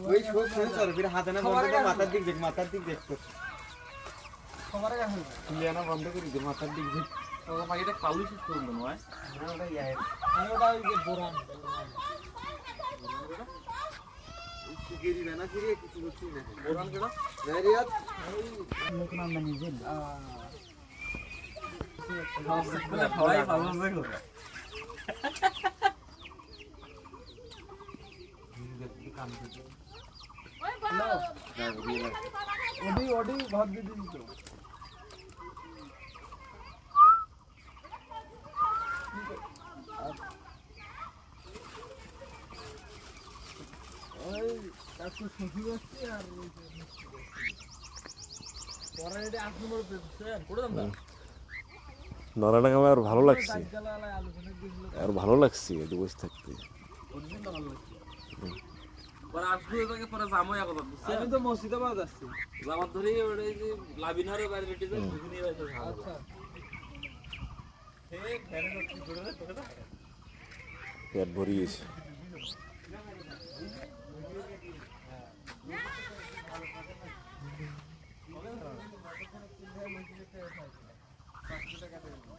ওই সব ছেড়ে চল ফির হাতে না বন্ধ করে মাথার দিক দেখতো সবারে গেছে লিয়ানা বন্ধ করে দে মাথার দিক দেখ ও পাখিটা কালুই শেষ করুন নয় ওটা ইয়ার আমি ওটা ওই যে বোরান গিরি না গিরি কিছু বুঝছি না বোরান কেডা রিয়াদ লোক নাম না নিজে ভাই ভালো আছে ওডি ওডি ভাত দিয়ে দিন তো ওই একটু শ্বশুর আসছে আর পরে এটা 8 নম্বর পেয়েছেন করে দাম না নরাডাঙ্গা আমার ভালো লাগছে দাজ্জালালায় আলোচনা দিছিল আর ভালো লাগছে এদিকে বসে থাকতে ওদিন তো ভালো লাগছে পরে আসলে এটাকে পরে জামাই কথা বুঝছেন আমি তো মসজিদাবাদ আসছি জামাত ধরে ওই যে লাবিনারে বাইরে রেটিতে ঘুগনি বাইরে আচ্ছা হে ফ্যানে কি করে তোকে না পেট ভরিয়েছে টাকা